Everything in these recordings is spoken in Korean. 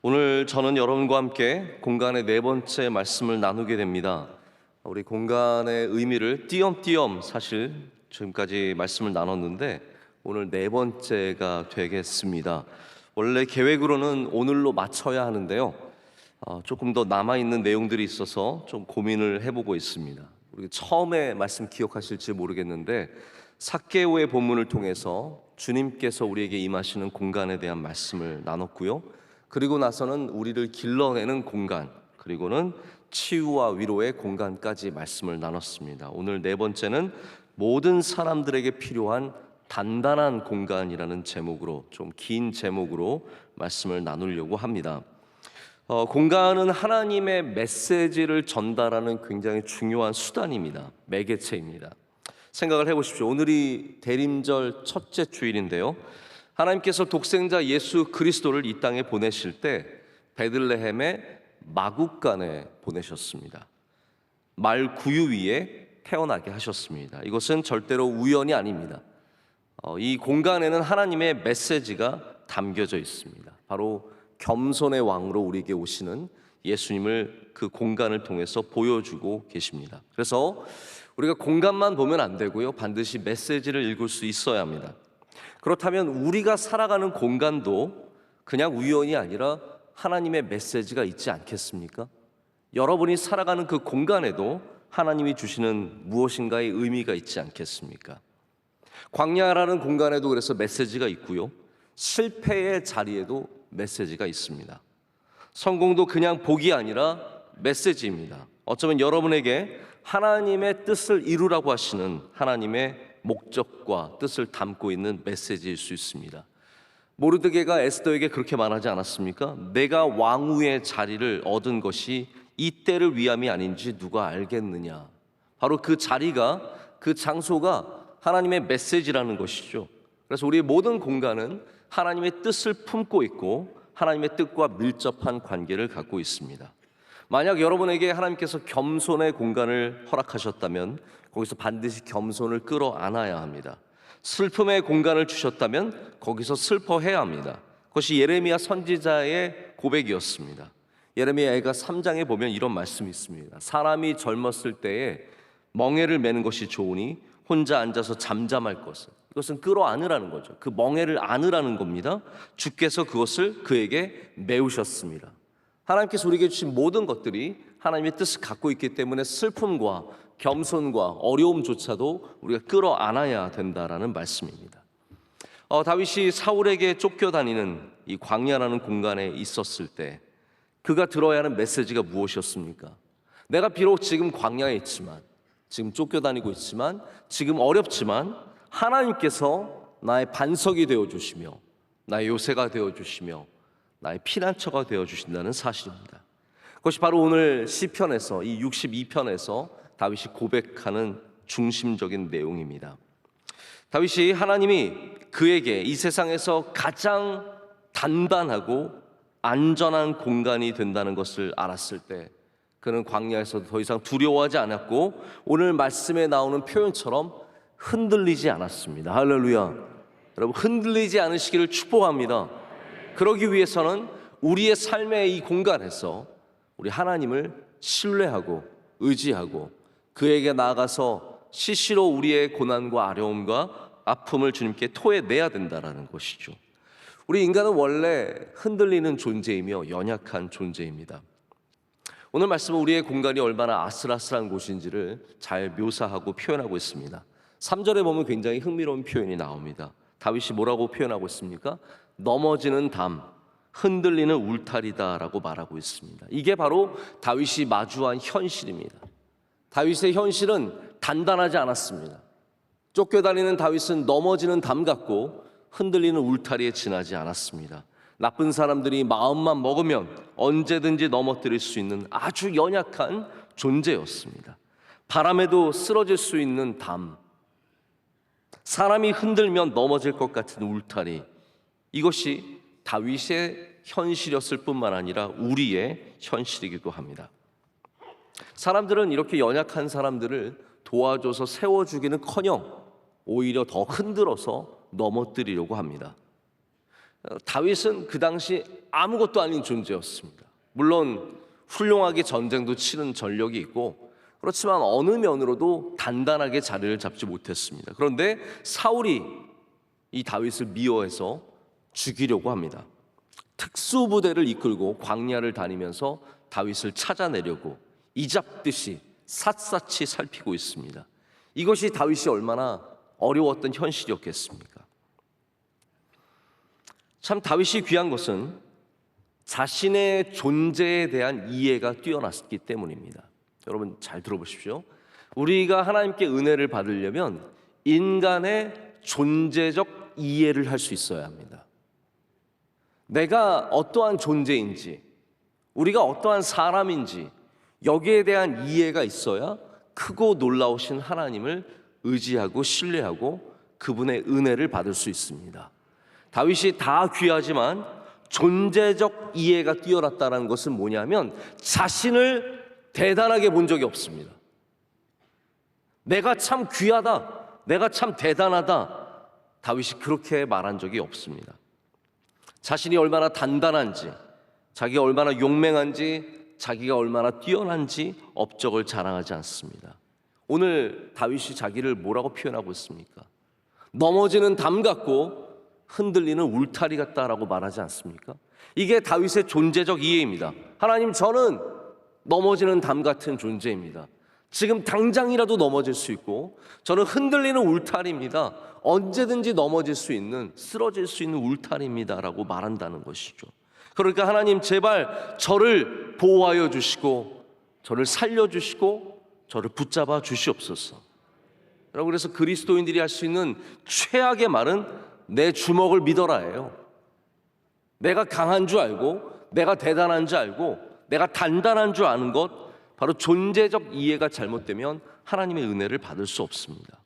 오늘 저는 여러분과 함께 공간의 네 번째 말씀을 나누게 됩니다. 우리 공간의 의미를 띄엄띄엄 사실 지금까지 말씀을 나눴는데 오늘 네 번째가 되겠습니다. 원래 계획으로는 오늘로 마쳐야 하는데요. 조금 더 남아있는 내용들이 있어서 좀 고민을 해보고 있습니다. 우리 처음에 말씀 기억하실지 모르겠는데 삭개오의 본문을 통해서 주님께서 우리에게 임하시는 공간에 대한 말씀을 나눴고요. 그리고 나서는 우리를 길러내는 공간, 그리고는 치유와 위로의 공간까지 말씀을 나눴습니다. 오늘 네 번째는 모든 사람들에게 필요한 단단한 공간이라는 제목으로, 좀 긴 제목으로 말씀을 나누려고 합니다. 공간은 하나님의 메시지를 전달하는 굉장히 중요한 수단입니다. 매개체입니다. 생각을 해보십시오. 오늘이 대림절 첫째 주일인데요, 하나님께서 독생자 예수 그리스도를 이 땅에 보내실 때 베들레헴의 마국간에 보내셨습니다. 말 구유 위에 태어나게 하셨습니다. 이것은 절대로 우연이 아닙니다. 이 공간에는 하나님의 메시지가 담겨져 있습니다. 바로 겸손의 왕으로 우리에게 오시는 예수님을 그 공간을 통해서 보여주고 계십니다. 그래서 우리가 공간만 보면 안 되고요, 반드시 메시지를 읽을 수 있어야 합니다. 그렇다면 우리가 살아가는 공간도 그냥 우연이 아니라 하나님의 메시지가 있지 않겠습니까? 여러분이 살아가는 그 공간에도 하나님이 주시는 무엇인가의 의미가 있지 않겠습니까? 광야라는 공간에도 그래서 메시지가 있고요, 실패의 자리에도 메시지가 있습니다. 성공도 그냥 복이 아니라 메시지입니다. 어쩌면 여러분에게 하나님의 뜻을 이루라고 하시는 하나님의 목적과 뜻을 담고 있는 메시지일 수 있습니다. 모르드게가 에스더에게 그렇게 말하지 않았습니까? 내가 왕후의 자리를 얻은 것이 이 때를 위함이 아닌지 누가 알겠느냐. 바로 그 자리가, 그 장소가 하나님의 메시지라는 것이죠. 그래서 우리의 모든 공간은 하나님의 뜻을 품고 있고 하나님의 뜻과 밀접한 관계를 갖고 있습니다. 만약 여러분에게 하나님께서 겸손의 공간을 허락하셨다면 거기서 반드시 겸손을 끌어안아야 합니다. 슬픔의 공간을 주셨다면 거기서 슬퍼해야 합니다. 그것이 예레미야 선지자의 고백이었습니다. 예레미야가 3장에 보면 이런 말씀이 있습니다. 사람이 젊었을 때에 멍에를 매는 것이 좋으니 혼자 앉아서 잠잠할 것을, 이것은 끌어안으라는 거죠. 그 멍에를 안으라는 겁니다. 주께서 그것을 그에게 메우셨습니다. 하나님께서 우리에게 주신 모든 것들이 하나님의 뜻을 갖고 있기 때문에 슬픔과 겸손과 어려움조차도 우리가 끌어안아야 된다라는 말씀입니다. 다윗이 사울에게 쫓겨다니는 이 광야라는 공간에 있었을 때 그가 들어야 하는 메시지가 무엇이었습니까? 내가 비록 지금 광야에 있지만, 지금 쫓겨다니고 있지만, 지금 어렵지만 하나님께서 나의 반석이 되어주시며 나의 요새가 되어주시며 나의 피난처가 되어주신다는 사실입니다. 그것이 바로 오늘 시편에서, 이 62편에서 다윗이 고백하는 중심적인 내용입니다. 다윗이 하나님이 그에게 이 세상에서 가장 단단하고 안전한 공간이 된다는 것을 알았을 때 그는 광야에서도 더 이상 두려워하지 않았고 오늘 말씀에 나오는 표현처럼 흔들리지 않았습니다. 할렐루야. 여러분, 흔들리지 않으시기를 축복합니다. 그러기 위해서는 우리의 삶의 이 공간에서 우리 하나님을 신뢰하고 의지하고 그에게 나아가서 시시로 우리의 고난과 어려움과 아픔을 주님께 토해내야 된다는 것이죠. 우리 인간은 원래 흔들리는 존재이며 연약한 존재입니다. 오늘 말씀은 우리의 공간이 얼마나 아슬아슬한 곳인지를 잘 묘사하고 표현하고 있습니다. 3절에 보면 굉장히 흥미로운 표현이 나옵니다. 다윗이 뭐라고 표현하고 있습니까? 넘어지는 담, 흔들리는 울타리다라고 말하고 있습니다. 이게 바로 다윗이 마주한 현실입니다. 다윗의 현실은 단단하지 않았습니다. 쫓겨다니는 다윗은 넘어지는 담 같고 흔들리는 울타리에 지나지 않았습니다. 나쁜 사람들이 마음만 먹으면 언제든지 넘어뜨릴 수 있는 아주 연약한 존재였습니다. 바람에도 쓰러질 수 있는 담, 사람이 흔들면 넘어질 것 같은 울타리, 이것이 다윗의 현실이었을 뿐만 아니라 우리의 현실이기도 합니다. 사람들은 이렇게 연약한 사람들을 도와줘서 세워주기는커녕 오히려 더 흔들어서 넘어뜨리려고 합니다. 다윗은 그 당시 아무것도 아닌 존재였습니다. 물론 훌륭하게 전쟁도 치른 전력이 있고 그렇지만 어느 면으로도 단단하게 자리를 잡지 못했습니다. 그런데 사울이 이 다윗을 미워해서 죽이려고 합니다. 특수부대를 이끌고 광야를 다니면서 다윗을 찾아내려고 이잡듯이 샅샅이 살피고 있습니다. 이것이 다윗이 얼마나 어려웠던 현실이었겠습니까? 참 다윗이 귀한 것은 자신의 존재에 대한 이해가 뛰어났기 때문입니다. 여러분 잘 들어보십시오. 우리가 하나님께 은혜를 받으려면 인간의 존재적 이해를 할 수 있어야 합니다. 내가 어떠한 존재인지, 우리가 어떠한 사람인지 여기에 대한 이해가 있어야 크고 놀라우신 하나님을 의지하고 신뢰하고 그분의 은혜를 받을 수 있습니다. 다윗이 다 귀하지만 존재적 이해가 뛰어났다는 것은 뭐냐면 자신을 대단하게 본 적이 없습니다. 내가 참 귀하다, 내가 참 대단하다, 다윗이 그렇게 말한 적이 없습니다. 자신이 얼마나 단단한지, 자기가 얼마나 용맹한지, 자기가 얼마나 뛰어난지 업적을 자랑하지 않습니다. 오늘 다윗이 자기를 뭐라고 표현하고 있습니까? 넘어지는 담 같고 흔들리는 울타리 같다라고 말하지 않습니까? 이게 다윗의 존재적 이해입니다. 하나님, 저는 넘어지는 담 같은 존재입니다. 지금 당장이라도 넘어질 수 있고 저는 흔들리는 울타리입니다. 언제든지 넘어질 수 있는, 쓰러질 수 있는 울타리입니다 라고 말한다는 것이죠. 그러니까 하나님, 제발 저를 보호하여 주시고 저를 살려주시고 저를 붙잡아 주시옵소서. 여러분, 그래서 그리스도인들이 할 수 있는 최악의 말은 내 주먹을 믿어라예요. 내가 강한 줄 알고, 내가 대단한 줄 알고, 내가 단단한 줄 아는 것, 바로 존재적 이해가 잘못되면 하나님의 은혜를 받을 수 없습니다.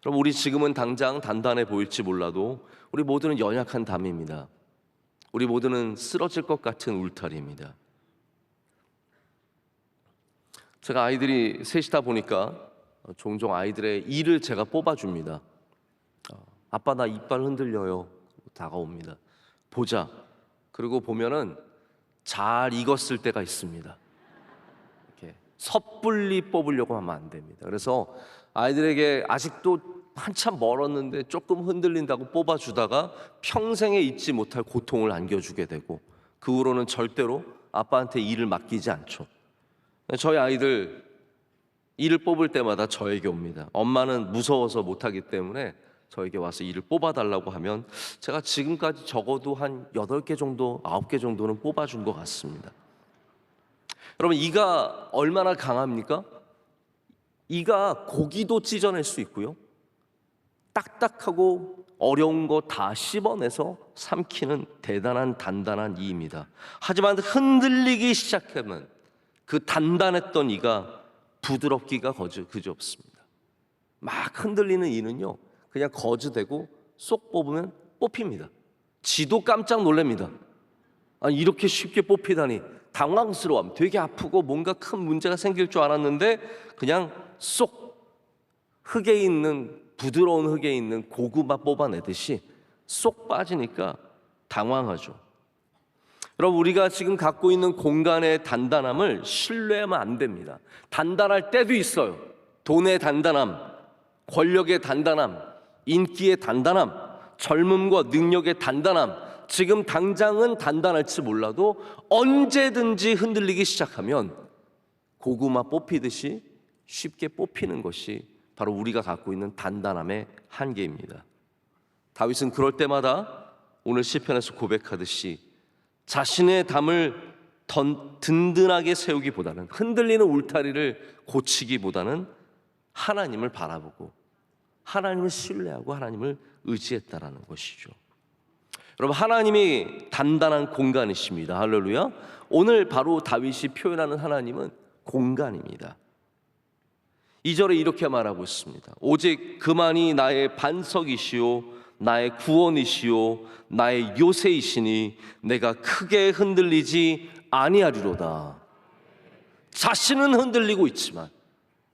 여러분, 우리 지금은 당장 단단해 보일지 몰라도 우리 모두는 연약한 담입니다. 우리 모두는 쓰러질 것 같은 울타리입니다. 제가 아이들이 셋이다 보니까 종종 아이들의 이를 제가 뽑아줍니다. 아빠, 나 이빨 흔들려요. 다가옵니다. 보자. 그리고 보면은 잘 익었을 때가 있습니다. 이렇게 섣불리 뽑으려고 하면 안 됩니다. 그래서 아이들에게 아직도 한참 멀었는데 조금 흔들린다고 뽑아주다가 평생에 잊지 못할 고통을 안겨주게 되고 그 후로는 절대로 아빠한테 일을 맡기지 않죠. 저희 아이들 일을 뽑을 때마다 저에게 옵니다. 엄마는 무서워서 못하기 때문에 저에게 와서 일을 뽑아달라고 하면 제가 지금까지 적어도 한 8개 정도, 9개 정도는 뽑아준 것 같습니다. 여러분, 이가 얼마나 강합니까? 이가 고기도 찢어낼 수 있고요, 딱딱하고 어려운 거 다 씹어내서 삼키는 대단한 단단한 이입니다. 하지만 흔들리기 시작하면 그 단단했던 이가 부드럽기가 그지없습니다. 막 흔들리는 이는요, 그냥 거즈대고 쏙 뽑으면 뽑힙니다. 지도 깜짝 놀랍니다. 아니, 이렇게 쉽게 뽑히다니 당황스러워합니다. 되게 아프고 뭔가 큰 문제가 생길 줄 알았는데 그냥 쏙, 흙에 있는, 부드러운 흙에 있는 고구마 뽑아내듯이 쏙 빠지니까 당황하죠. 여러분, 우리가 지금 갖고 있는 공간의 단단함을 신뢰하면 안 됩니다. 단단할 때도 있어요. 돈의 단단함, 권력의 단단함, 인기의 단단함, 젊음과 능력의 단단함, 지금 당장은 단단할지 몰라도 언제든지 흔들리기 시작하면 고구마 뽑히듯이 쉽게 뽑히는 것이 바로 우리가 갖고 있는 단단함의 한계입니다. 다윗은 그럴 때마다 오늘 시편에서 고백하듯이 자신의 담을 든든하게 세우기보다는, 흔들리는 울타리를 고치기보다는 하나님을 바라보고 하나님을 신뢰하고 하나님을 의지했다라는 것이죠. 여러분, 하나님이 단단한 공간이십니다. 할렐루야. 오늘 바로 다윗이 표현하는 하나님은 공간입니다. 2절에 이렇게 말하고 있습니다. 오직 그만이 나의 반석이시오, 나의 구원이시오, 나의 요새이시니 내가 크게 흔들리지 아니하리로다. 자신은 흔들리고 있지만,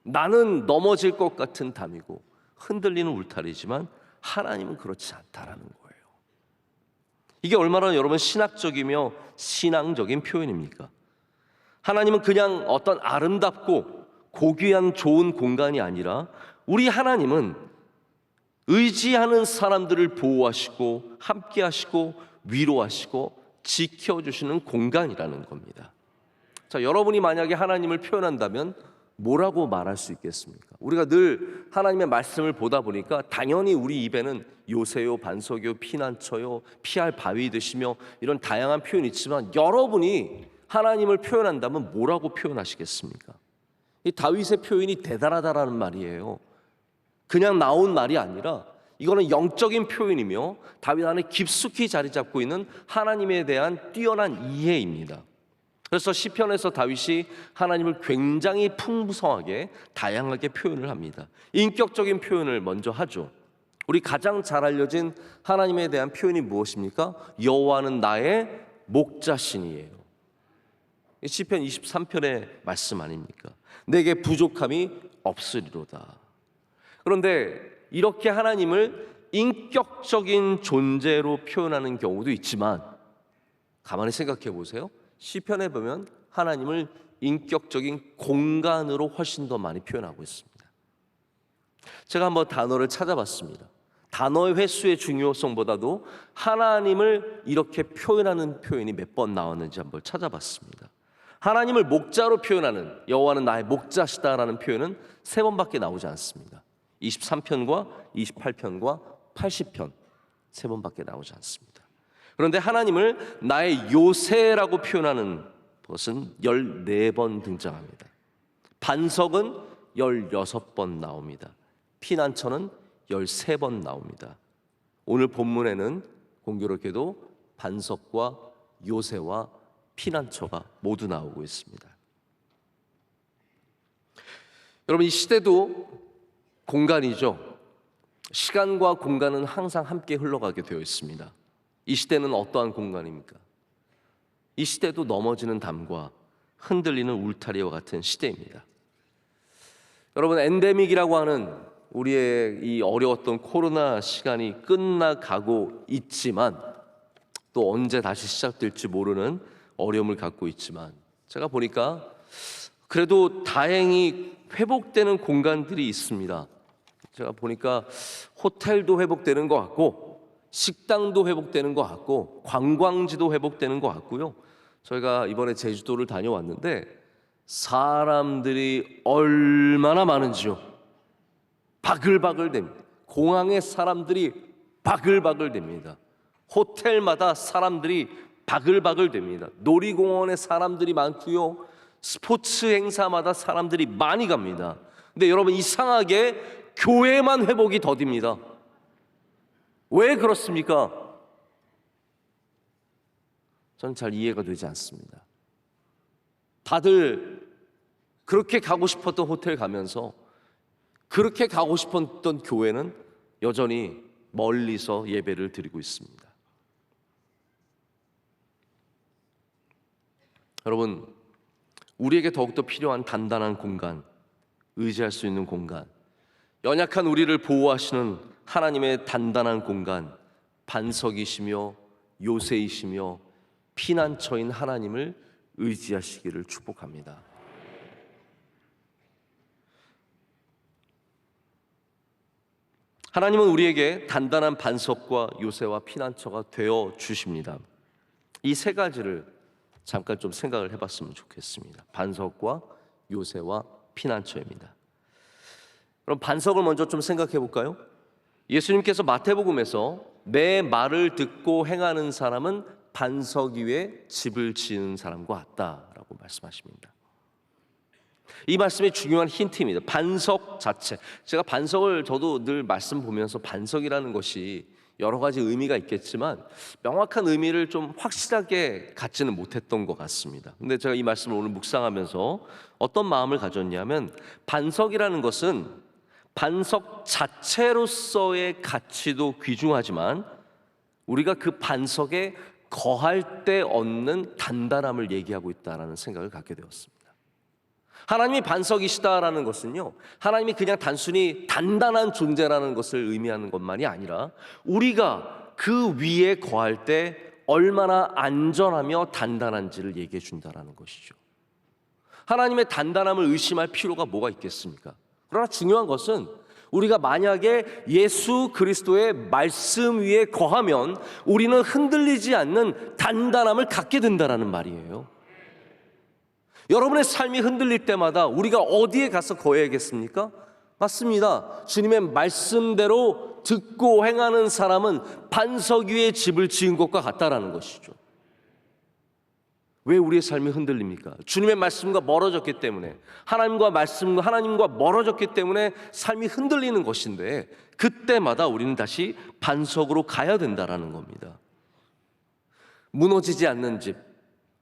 나는 넘어질 것 같은 담이고 흔들리는 울타리지만 하나님은 그렇지 않다라는 거예요. 이게 얼마나 여러분 신학적이며 신앙적인 표현입니까? 하나님은 그냥 어떤 아름답고 고귀한 좋은 공간이 아니라 우리 하나님은 의지하는 사람들을 보호하시고 함께하시고 위로하시고 지켜주시는 공간이라는 겁니다. 자, 여러분이 만약에 하나님을 표현한다면 뭐라고 말할 수 있겠습니까? 우리가 늘 하나님의 말씀을 보다 보니까 당연히 우리 입에는 요새요, 반석요, 피난처요, 피할 바위 되시며 이런 다양한 표현이 있지만 여러분이 하나님을 표현한다면 뭐라고 표현하시겠습니까? 이 다윗의 표현이 대단하다라는 말이에요. 그냥 나온 말이 아니라 이거는 영적인 표현이며 다윗 안에 깊숙이 자리 잡고 있는 하나님에 대한 뛰어난 이해입니다. 그래서 시편에서 다윗이 하나님을 굉장히 풍성하게 다양하게 표현을 합니다. 인격적인 표현을 먼저 하죠. 우리 가장 잘 알려진 하나님에 대한 표현이 무엇입니까? 여호와는 나의 목자신이에요. 시편 23편의 말씀 아닙니까? 내게 부족함이 없으리로다. 그런데 이렇게 하나님을 인격적인 존재로 표현하는 경우도 있지만 가만히 생각해 보세요. 시편에 보면 하나님을 인격적인 공간으로 훨씬 더 많이 표현하고 있습니다. 제가 한번 단어를 찾아봤습니다. 단어의 횟수의 중요성보다도 하나님을 이렇게 표현하는 표현이 몇 번 나왔는지 한번 찾아봤습니다. 하나님을 목자로 표현하는 여호와는 나의 목자시다라는 표현은 3번밖에 나오지 않습니다. 23편과 28편과 80편 3번밖에 나오지 않습니다. 그런데 하나님을 나의 요새라고 표현하는 것은 14번 등장합니다. 반석은 16번 나옵니다. 피난처는 13번 나옵니다. 오늘 본문에는 공교롭게도 반석과 요새와 피난처가 모두 나오고 있습니다. 여러분, 이 시대도 공간이죠. 시간과 공간은 항상 함께 흘러가게 되어 있습니다. 이 시대는 어떠한 공간입니까? 이 시대도 넘어지는 담과 흔들리는 울타리와 같은 시대입니다. 여러분, 엔데믹이라고 하는 우리의 이 어려웠던 코로나 시간이 끝나가고 있지만 또 언제 다시 시작될지 모르는 어려움을 갖고 있지만 제가 보니까 그래도 다행히 회복되는 공간들이 있습니다. 제가 보니까 호텔도 회복되는 것 같고 식당도 회복되는 것 같고 관광지도 회복되는 것 같고요. 저희가 이번에 제주도를 다녀왔는데 사람들이 얼마나 많은지요. 바글바글 됩니다. 공항에 사람들이 바글바글 됩니다. 호텔마다 사람들이 바글바글 됩니다. 놀이공원에 사람들이 많고요. 스포츠 행사마다 사람들이 많이 갑니다. 근데 여러분, 이상하게 교회만 회복이 더딥니다. 왜 그렇습니까? 저는 잘 이해가 되지 않습니다. 다들 그렇게 가고 싶었던 호텔 가면서 그렇게 가고 싶었던 교회는 여전히 멀리서 예배를 드리고 있습니다. 여러분, 우리에게 더욱더 필요한 단단한 공간, 의지할 수 있는 공간, 연약한 우리를 보호하시는 하나님의 단단한 공간, 반석이시며 요새이시며 피난처인 하나님을 의지하시기를 축복합니다. 하나님은 우리에게 단단한 반석과 요새와 피난처가 되어 주십니다. 이 3가지를 잠깐 좀 생각을 해봤으면 좋겠습니다. 반석과 요새와 피난처입니다. 그럼 반석을 먼저 좀 생각해 볼까요? 예수님께서 마태복음에서 내 말을 듣고 행하는 사람은 반석 위에 집을 지은 사람과 같다라고 말씀하십니다. 이 말씀이 중요한 힌트입니다. 반석 자체. 제가 반석을 저도 늘 말씀 보면서 반석이라는 것이 여러 가지 의미가 있겠지만 명확한 의미를 좀 확실하게 갖지는 못했던 것 같습니다. 근데 제가 이 말씀을 오늘 묵상하면서 어떤 마음을 가졌냐면 반석이라는 것은 반석 자체로서의 가치도 귀중하지만 우리가 그 반석에 거할 때 얻는 단단함을 얘기하고 있다는 생각을 갖게 되었습니다. 하나님이 반석이시다라는 것은요, 하나님이 그냥 단순히 단단한 존재라는 것을 의미하는 것만이 아니라 우리가 그 위에 거할 때 얼마나 안전하며 단단한지를 얘기해 준다라는 것이죠. 하나님의 단단함을 의심할 필요가 뭐가 있겠습니까? 그러나 중요한 것은 우리가 만약에 예수 그리스도의 말씀 위에 거하면 우리는 흔들리지 않는 단단함을 갖게 된다는 말이에요. 여러분의 삶이 흔들릴 때마다 우리가 어디에 가서 거해야겠습니까? 맞습니다. 주님의 말씀대로 듣고 행하는 사람은 반석 위에 집을 지은 것과 같다라는 것이죠. 왜 우리의 삶이 흔들립니까? 주님의 말씀과 멀어졌기 때문에, 하나님과 멀어졌기 때문에 삶이 흔들리는 것인데, 그때마다 우리는 다시 반석으로 가야 된다라는 겁니다. 무너지지 않는 집,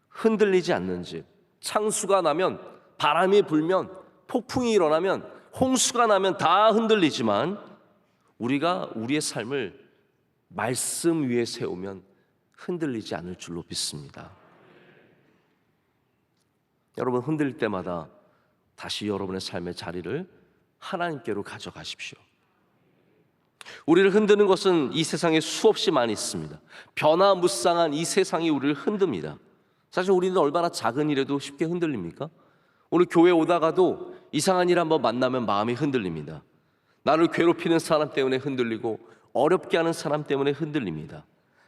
흔들리지 않는 집, 창수가 나면, 바람이 불면, 폭풍이 일어나면, 홍수가 나면 다 흔들리지만 우리가 우리의 삶을 말씀 위에 세우면 흔들리지 않을 줄로 믿습니다. 여러분, 흔들릴 때마다 다시 여러분의 삶의 자리를 하나님께로 가져가십시오. 우리를 흔드는 것은 이 세상에 수없이 많이 있습니다. 변화무쌍한 이 세상이 우리를 흔듭니다. 사실 우리는 얼마나 작은 일에도 쉽게 흔들립니까? 오늘 교회 오다가도 이상한 일 한번 만나면 마음이 흔들립니다. 나를 괴롭히는 사람 때문에 흔들리고 어렵게 하는 사람 때문에 흔들립니다.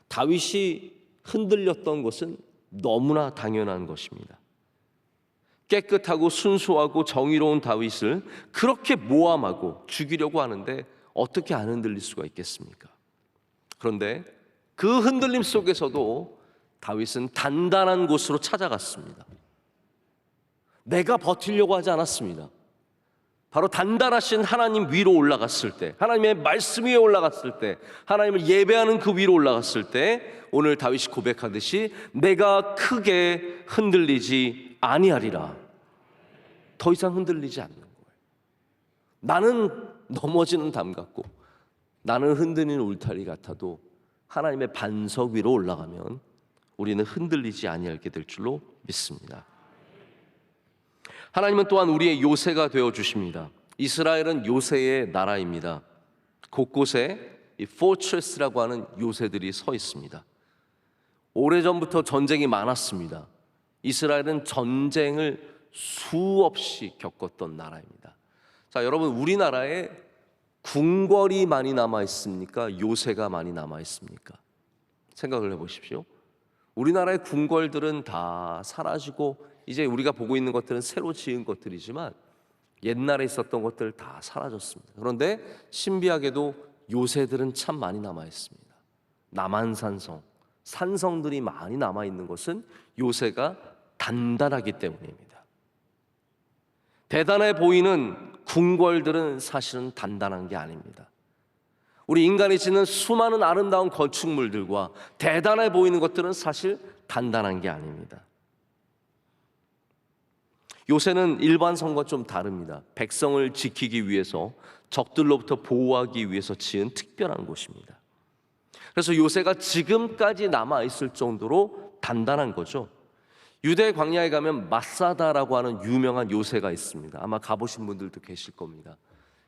다윗이 흔들렸던 것은 너무나 당연한 것입니다. 깨끗하고 순수하고 정의로운 다윗을 그렇게 모함하고 죽이려고 하는데 어떻게 안 흔들릴 수가 있겠습니까? 그런데 그 흔들림 속에서도 다윗은 단단한 곳으로 찾아갔습니다. 내가 버티려고 하지 않았습니다. 바로 단단하신 하나님 위로 올라갔을 때, 하나님의 말씀 위에 올라갔을 때, 하나님을 예배하는 그 위로 올라갔을 때 오늘 다윗이 고백하듯이 내가 크게 흔들리지 아니하리라. 더 이상 흔들리지 않는 거예요. 나는 넘어지는 담 같고 나는 흔들리는 울타리 같아도 하나님의 반석 위로 올라가면 우리는 흔들리지 아니하게 될 줄로 믿습니다. 하나님은 또한 우리의 요새가 되어 주십니다. 이스라엘은 요새의 나라입니다. 곳곳에 이 포트레스라고 하는 요새들이 서 있습니다. 오래전부터 전쟁이 많았습니다. 이스라엘은 전쟁을 수없이 겪었던 나라입니다. 자, 여러분, 우리나라에 궁궐이 많이 남아 있습니까? 요새가 많이 남아 있습니까? 생각을 해보십시오. 우리나라의 궁궐들은 다 사라지고 이제 우리가 보고 있는 것들은 새로 지은 것들이지만 옛날에 있었던 것들 다 사라졌습니다. 그런데 신비하게도 요새들은 참 많이 남아 있습니다. 남한산성, 산성들이 많이 남아 있는 것은 요새가 단단하기 때문입니다. 대단해 보이는 궁궐들은 사실은 단단한 게 아닙니다. 우리 인간이 짓는 수많은 아름다운 건축물들과 대단해 보이는 것들은 사실 단단한 게 아닙니다. 요새는 일반 성과 좀 다릅니다. 백성을 지키기 위해서, 적들로부터 보호하기 위해서 지은 특별한 곳입니다. 그래서 요새가 지금까지 남아있을 정도로 단단한 거죠. 유대 광야에 가면 마사다라고 하는 유명한 요새가 있습니다. 아마 가보신 분들도 계실 겁니다.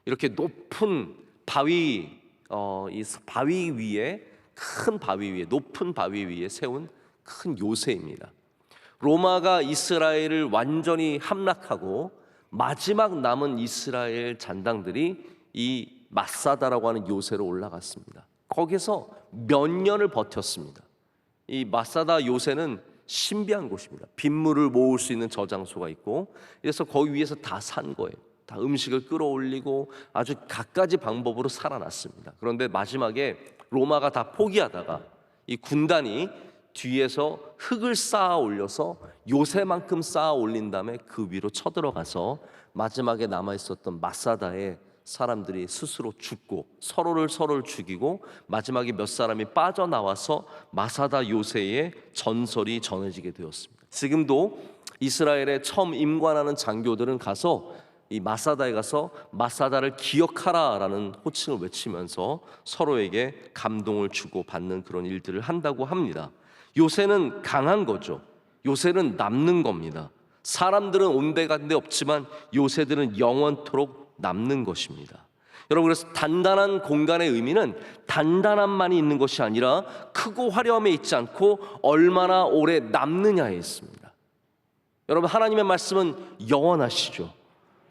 이렇게 높은 바위, 이 바위 위에, 큰 바위 위에, 높은 바위 위에 세운 큰 요새입니다. 로마가 이스라엘을 완전히 함락하고 마지막 남은 이스라엘 잔당들이 이 마사다라고 하는 요새로 올라갔습니다. 거기서 몇 년을 버텼습니다. 이 마사다 요새는 신비한 곳입니다. 빗물을 모을 수 있는 저장소가 있고, 그래서 거기 위에서 다 산 거예요. 다 음식을 끌어올리고 아주 갖가지 방법으로 살아났습니다. 그런데 마지막에 로마가 다 포기하다가 이 군단이 뒤에서 흙을 쌓아 올려서 요새만큼 쌓아 올린 다음에 그 위로 쳐들어가서 마지막에 남아있었던 마사다에 사람들이 스스로 죽고 서로를 죽이고 마지막에 몇 사람이 빠져나와서 마사다 요새의 전설이 전해지게 되었습니다. 지금도 이스라엘에 처음 임관하는 장교들은 가서 이 마사다에 가서 마사다를 기억하라라는 호칭을 외치면서 서로에게 감동을 주고 받는 그런 일들을 한다고 합니다. 요새는 강한 거죠. 요새는 남는 겁니다. 사람들은 온데간데 없지만 요새들은 영원토록 남는 것입니다. 여러분, 그래서 단단한 공간의 의미는 단단함만이 있는 것이 아니라 크고 화려함에 있지 않고 얼마나 오래 남느냐에 있습니다. 여러분, 하나님의 말씀은 영원하시죠.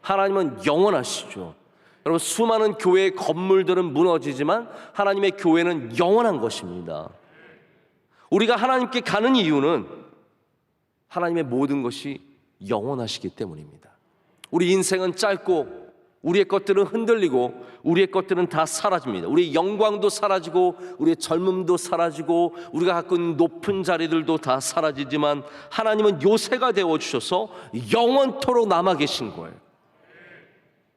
하나님은 영원하시죠. 여러분, 수많은 교회의 건물들은 무너지지만 하나님의 교회는 영원한 것입니다. 우리가 하나님께 가는 이유는 하나님의 모든 것이 영원하시기 때문입니다. 우리 인생은 짧고 우리의 것들은 흔들리고 우리의 것들은 다 사라집니다. 우리의 영광도 사라지고 우리의 젊음도 사라지고 우리가 갖고 있는 높은 자리들도 다 사라지지만 하나님은 요새가 되어주셔서 영원토록 남아 계신 거예요.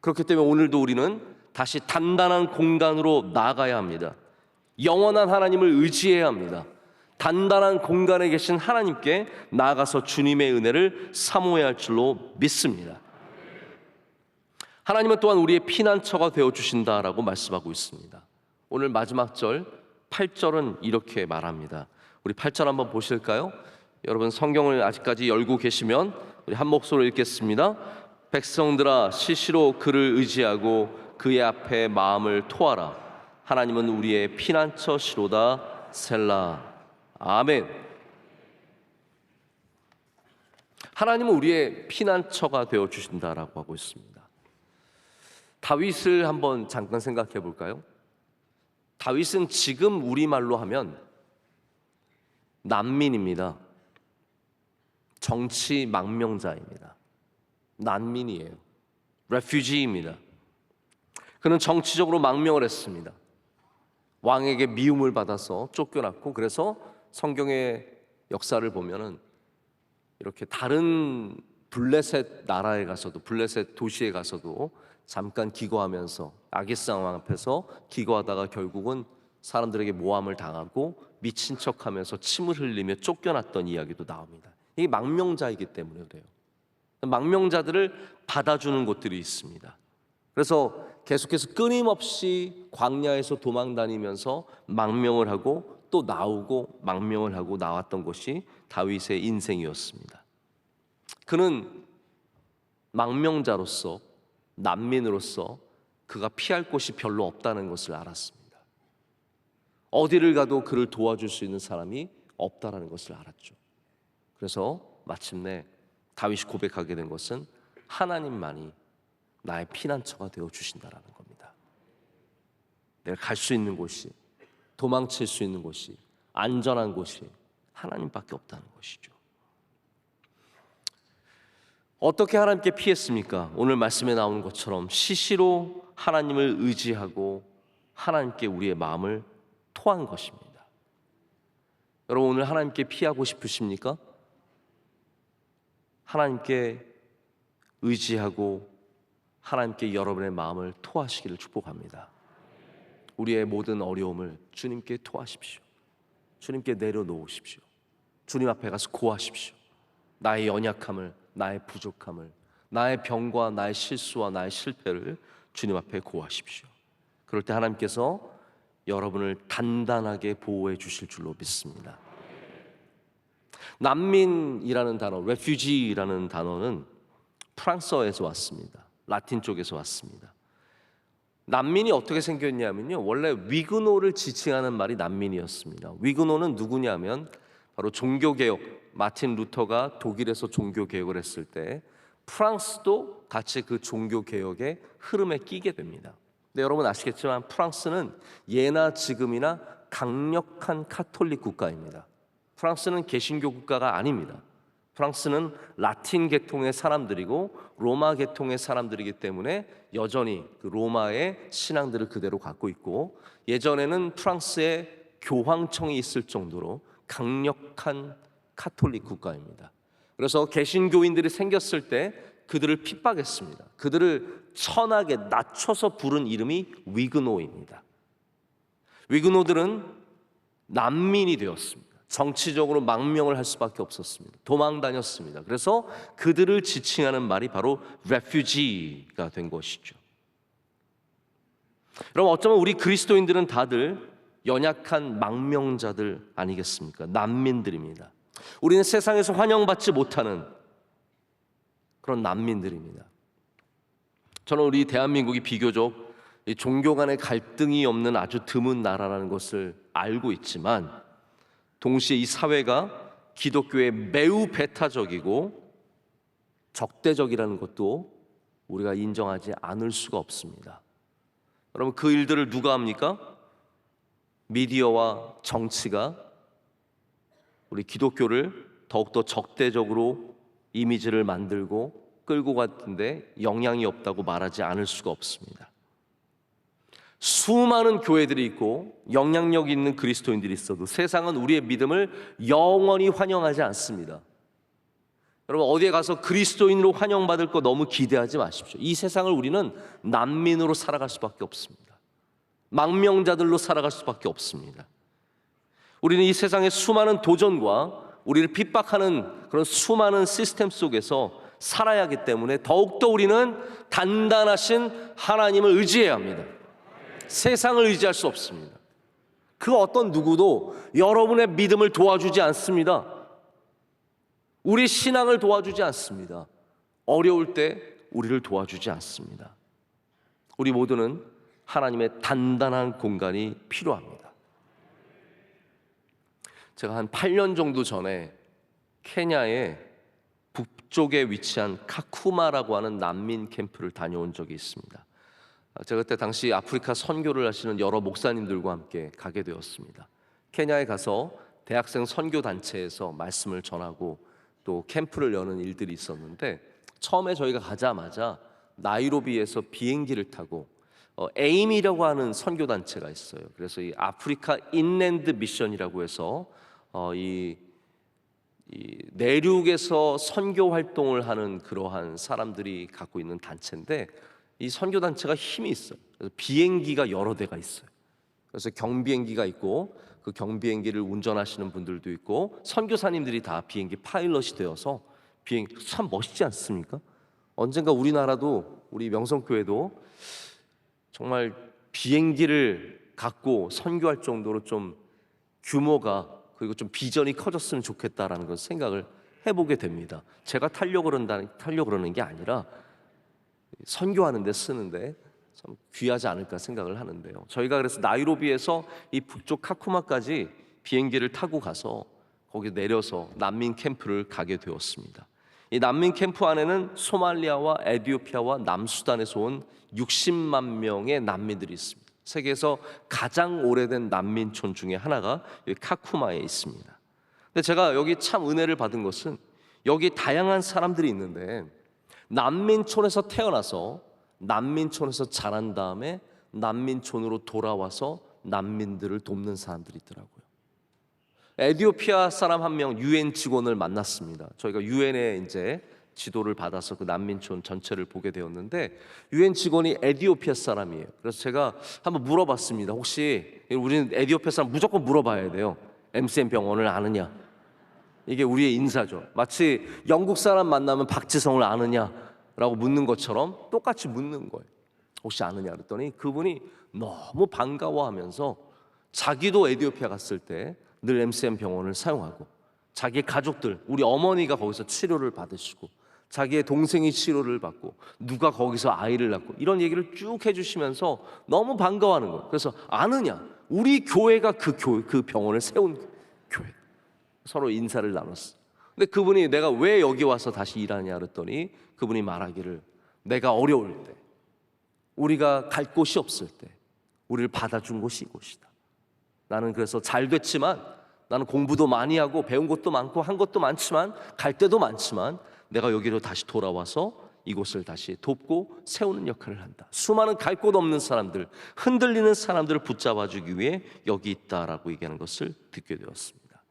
그렇기 때문에 오늘도 우리는 다시 단단한 공간으로 나아가야 합니다. 영원한 하나님을 의지해야 합니다. 단단한 공간에 계신 하나님께 나아가서 주님의 은혜를 사모해야 할 줄로 믿습니다. 하나님은 또한 우리의 피난처가 되어주신다라고 말씀하고 있습니다. 오늘 마지막 절 8절은 이렇게 말합니다. 우리 8절 한번 보실까요? 여러분, 성경을 아직까지 열고 계시면 우리 한 목소리로 읽겠습니다. 백성들아, 시시로 그를 의지하고 그의 앞에 마음을 토하라. 하나님은 우리의 피난처시로다. 셀라. 아멘. 하나님은 우리의 피난처가 되어주신다라고 하고 있습니다. 다윗을 한번 잠깐 생각해 볼까요? 다윗은 지금 우리말로 하면 난민입니다. 정치 망명자입니다. 난민이에요. 레퓨지입니다. 그는 정치적으로 망명을 했습니다. 왕에게 미움을 받아서 쫓겨났고, 그래서 성경의 역사를 보면은 이렇게 다른 블레셋 나라에 가서도, 블레셋 도시에 가서도 잠깐 기거하면서 아기상 왕 앞에서 기거하다가 결국은 사람들에게 모함을 당하고 미친 척하면서 침을 흘리며 쫓겨났던 이야기도 나옵니다. 이게 망명자이기 때문에 그래요. 망명자들을 받아주는 곳들이 있습니다. 그래서 계속해서 끊임없이 광야에서 도망다니면서 망명을 하고 또 나오고 망명을 하고 나왔던 것이 다윗의 인생이었습니다. 그는 망명자로서, 난민으로서 그가 피할 곳이 별로 없다는 것을 알았습니다. 어디를 가도 그를 도와줄 수 있는 사람이 없다라는 것을 알았죠. 그래서 마침내 다윗이 고백하게 된 것은 하나님만이 나의 피난처가 되어 주신다라는 겁니다. 내가 갈 수 있는 곳이, 도망칠 수 있는 곳이, 안전한 곳이 하나님밖에 없다는 것이죠. 어떻게 하나님께 피했습니까? 오늘 말씀에 나오는 것처럼 시시로 하나님을 의지하고 하나님께 우리의 마음을 토한 것입니다. 여러분, 오늘 하나님께 피하고 싶으십니까? 하나님께 의지하고 하나님께 여러분의 마음을 토하시기를 축복합니다. 우리의 모든 어려움을 주님께 토하십시오. 주님께 내려놓으십시오. 주님 앞에 가서 고하십시오. 나의 연약함을, 나의 부족함을, 나의 병과 나의 실수와 나의 실패를 주님 앞에 고하십시오. 그럴 때 하나님께서 여러분을 단단하게 보호해 주실 줄로 믿습니다. 난민이라는 단어, refugee라는 단어는 프랑스어에서 왔습니다. 라틴 쪽에서 왔습니다. 난민이 어떻게 생겼냐면요, 원래 위그노를 지칭하는 말이 난민이었습니다. 위그노는 누구냐면 바로 종교개혁, 마틴 루터가 독일에서 종교개혁을 했을 때 프랑스도 같이 그 종교개혁의 흐름에 끼게 됩니다. 근데 여러분 아시겠지만 프랑스는 예나 지금이나 강력한 카톨릭 국가입니다. 프랑스는 개신교 국가가 아닙니다. 프랑스는 라틴 계통의 사람들이고 로마 계통의 사람들이기 때문에 여전히 그 로마의 신앙들을 그대로 갖고 있고, 예전에는 프랑스에 교황청이 있을 정도로 강력한 카톨릭 국가입니다. 그래서 개신교인들이 생겼을 때 그들을 핍박했습니다. 그들을 천하게 낮춰서 부른 이름이 위그노입니다. 위그노들은 난민이 되었습니다. 정치적으로 망명을 할 수밖에 없었습니다. 도망 다녔습니다. 그래서 그들을 지칭하는 말이 바로 refugee가 된 것이죠. 여러분, 어쩌면 우리 그리스도인들은 다들 연약한 망명자들 아니겠습니까? 난민들입니다. 우리는 세상에서 환영받지 못하는 그런 난민들입니다. 저는 우리 대한민국이 비교적 이 종교 간의 갈등이 없는 아주 드문 나라라는 것을 알고 있지만, 동시에 이 사회가 기독교에 매우 배타적이고 적대적이라는 것도 우리가 인정하지 않을 수가 없습니다. 여러분, 그 일들을 누가 합니까? 미디어와 정치가 우리 기독교를 더욱더 적대적으로 이미지를 만들고 끌고 갔는데 영향이 없다고 말하지 않을 수가 없습니다. 수많은 교회들이 있고 영향력 있는 그리스도인들이 있어도 세상은 우리의 믿음을 영원히 환영하지 않습니다. 여러분, 어디에 가서 그리스도인으로 환영받을 거 너무 기대하지 마십시오. 이 세상을 우리는 난민으로 살아갈 수밖에 없습니다. 망명자들로 살아갈 수밖에 없습니다. 우리는 이 세상의 수많은 도전과 우리를 핍박하는 그런 수많은 시스템 속에서 살아야 하기 때문에 더욱더 우리는 단단하신 하나님을 의지해야 합니다. 세상을 의지할 수 없습니다. 그 어떤 누구도 여러분의 믿음을 도와주지 않습니다. 우리 신앙을 도와주지 않습니다. 어려울 때 우리를 도와주지 않습니다. 우리 모두는 하나님의 단단한 공간이 필요합니다. 제가 한 8년 정도 전에 케냐의 북쪽에 위치한 카쿠마라고 하는 난민 캠프를 다녀온 적이 있습니다. 제가 그때 당시 아프리카 선교를 하시는 여러 목사님들과 함께 가게 되었습니다. 케냐에 가서 대학생 선교 단체에서 말씀을 전하고 또 캠프를 여는 일들이 있었는데, 처음에 저희가 가자마자 나이로비에서 비행기를 타고 에임이라고 하는 선교 단체가 있어요. 그래서 이 아프리카 인랜드 미션이라고 해서 이 내륙에서 선교 활동을 하는 그러한 사람들이 갖고 있는 단체인데, 이 선교 단체가 힘이 있어요. 그래서 비행기가 여러 대가 있어요. 그래서 경비행기가 있고 그 경비행기를 운전하시는 분들도 있고 선교사님들이 다 비행기 파일럿이 되어서 비행기 참 멋있지 않습니까? 언젠가 우리나라도, 우리 명성교회도 정말 비행기를 갖고 선교할 정도로 좀 규모가, 그리고 좀 비전이 커졌으면 좋겠다라는 걸 생각을 해보게 됩니다. 제가 타려고 그러는 게 아니라 선교하는 데 쓰는데 참 귀하지 않을까 생각을 하는데요. 저희가 그래서 나이로비에서 이 북쪽 카쿠마까지 비행기를 타고 가서 거기 내려서 난민 캠프를 가게 되었습니다. 이 난민 캠프 안에는 소말리아와 에티오피아와 남수단에서 온 60만 명의 난민들이 있습니다. 세계에서 가장 오래된 난민촌 중에 하나가 여기 카쿠마에 있습니다. 근데 제가 여기 참 은혜를 받은 것은, 여기 다양한 사람들이 있는데 난민촌에서 태어나서 난민촌에서 자란 다음에 난민촌으로 돌아와서 난민들을 돕는 사람들이 있더라고요. 에티오피아 사람 한 명, UN 직원을 만났습니다. 저희가 UN에 이제 지도를 받아서 그 난민촌 전체를 보게 되었는데, UN 직원이 에티오피아 사람이에요. 그래서 제가 한번 물어봤습니다. 혹시, 우리는 에티오피아 사람 무조건 물어봐야 돼요. MCM 병원을 아느냐? 이게 우리의 인사죠. 마치 영국 사람 만나면 박지성을 아느냐라고 묻는 것처럼 똑같이 묻는 거예요. 혹시 아느냐 그랬더니 그분이 너무 반가워하면서 자기도 에티오피아 갔을 때 늘 MCM 병원을 사용하고, 자기 가족들, 우리 어머니가 거기서 치료를 받으시고, 자기의 동생이 치료를 받고, 누가 거기서 아이를 낳고, 이런 얘기를 쭉 해주시면서 너무 반가워하는 거예요. 그래서 아느냐? 우리 교회가 그 병원을 세운 교회. 서로 인사를 나눴어요. 근데 그분이 내가 왜 여기 와서 다시 일하냐 그랬더니 그분이 말하기를, 내가 어려울 때, 우리가 갈 곳이 없을 때 우리를 받아준 곳이 이곳이다. 나는 그래서 잘 됐지만, 나는 공부도 많이 하고 배운 것도 많고 한 것도 많지만 갈 데도 많지만 내가 여기로 다시 돌아와서 이곳을 다시 돕고 세우는 역할을 한다. 수많은 갈 곳 없는 사람들, 흔들리는 사람들을 붙잡아주기 위해 여기 있다라고 얘기하는 것을 듣게 되었습니다.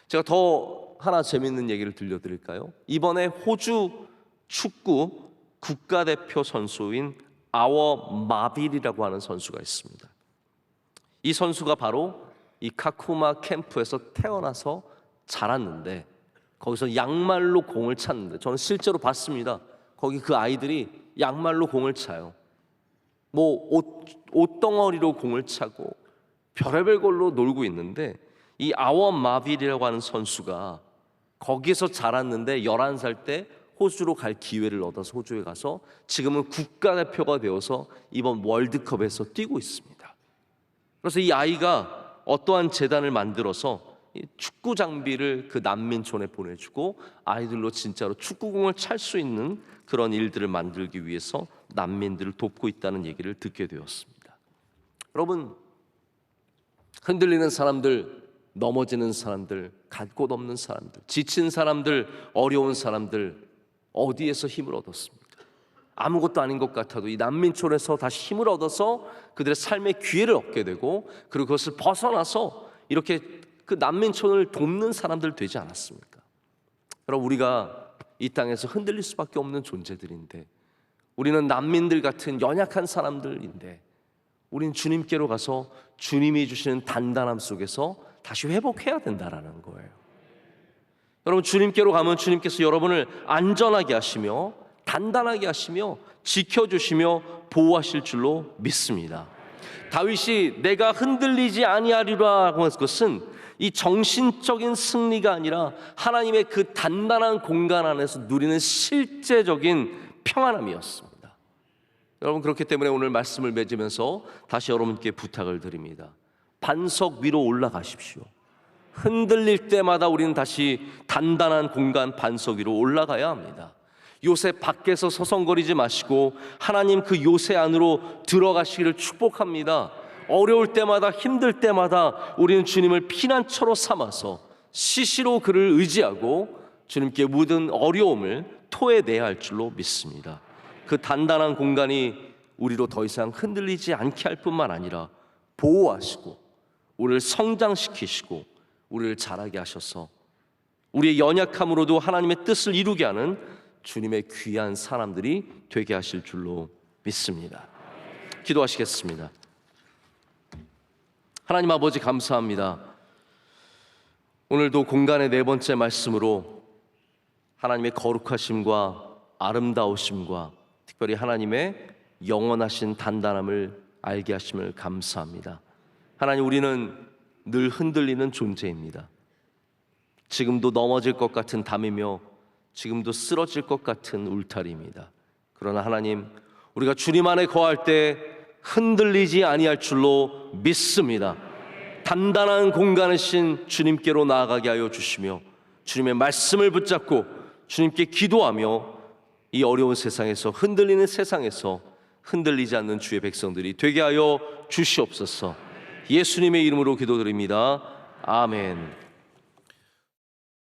제가 더 하나 재밌는 얘기를 들려드릴까요? 이번에 호주 축구 국가대표 선수인 아워 마빌이라고 하는 선수가 있습니다. 이 선수가 바로 이 카쿠마 캠프에서 태어나서 자랐는데, 거기서 양말로 공을 찼는데, 저는 실제로 봤습니다. 거기 그 아이들이 양말로 공을 차요. 뭐 옷덩어리로 공을 차고 별의별 걸로 놀고 있는데, 이 아워 마빌이라고 하는 선수가 거기서 자랐는데 11살 때 호주로 갈 기회를 얻어서 호주에 가서 지금은 국가대표가 되어서 이번 월드컵에서 뛰고 있습니다. 그래서 이 아이가 어떠한 재단을 만들어서 축구 장비를 그 난민촌에 보내주고 아이들로 진짜로 축구공을 찰 수 있는 그런 일들을 만들기 위해서 난민들을 돕고 있다는 얘기를 듣게 되었습니다. 여러분, 흔들리는 사람들, 넘어지는 사람들, 갈 곳 없는 사람들, 지친 사람들, 어려운 사람들, 어디에서 힘을 얻었습니까? 아무것도 아닌 것 같아도 이 난민촌에서 다시 힘을 얻어서 그들의 삶의 기회를 얻게 되고, 그리고 그것을 벗어나서 이렇게 그 난민촌을 돕는 사람들 되지 않았습니까? 여러분, 우리가 이 땅에서 흔들릴 수밖에 없는 존재들인데, 우리는 난민들 같은 연약한 사람들인데, 우리는 주님께로 가서 주님이 주시는 단단함 속에서 다시 회복해야 된다라는 거예요. 여러분, 주님께로 가면 주님께서 여러분을 안전하게 하시며 단단하게 하시며 지켜주시며 보호하실 줄로 믿습니다. 다윗이 내가 흔들리지 아니하리라고 한 것은 이 정신적인 승리가 아니라 하나님의 그 단단한 공간 안에서 누리는 실제적인 평안함이었습니다. 여러분, 그렇기 때문에 오늘 말씀을 맺으면서 다시 여러분께 부탁을 드립니다. 반석 위로 올라가십시오. 흔들릴 때마다 우리는 다시 단단한 공간 반석 위로 올라가야 합니다. 요새 밖에서 서성거리지 마시고 하나님 그 요새 안으로 들어가시기를 축복합니다. 어려울 때마다, 힘들 때마다 우리는 주님을 피난처로 삼아서 시시로 그를 의지하고 주님께 묻은 어려움을 토해내야 할 줄로 믿습니다. 그 단단한 공간이 우리로 더 이상 흔들리지 않게 할 뿐만 아니라 보호하시고 우리를 성장시키시고 우리를 자라게 하셔서 우리의 연약함으로도 하나님의 뜻을 이루게 하는 주님의 귀한 사람들이 되게 하실 줄로 믿습니다. 기도하시겠습니다. 하나님 아버지, 감사합니다. 오늘도 공간의 네 번째 말씀으로 하나님의 거룩하심과 아름다우심과 특별히 하나님의 영원하신 단단함을 알게 하심을 감사합니다. 하나님, 우리는 늘 흔들리는 존재입니다. 지금도 넘어질 것 같은 담이며 지금도 쓰러질 것 같은 울타리입니다. 그러나 하나님, 우리가 주님 안에 거할 때 흔들리지 아니할 줄로 믿습니다. 단단한 공간이신 주님께로 나아가게 하여 주시며 주님의 말씀을 붙잡고 주님께 기도하며 이 어려운 세상에서, 흔들리는 세상에서 흔들리지 않는 주의 백성들이 되게 하여 주시옵소서. 예수님의 이름으로 기도드립니다. 아멘.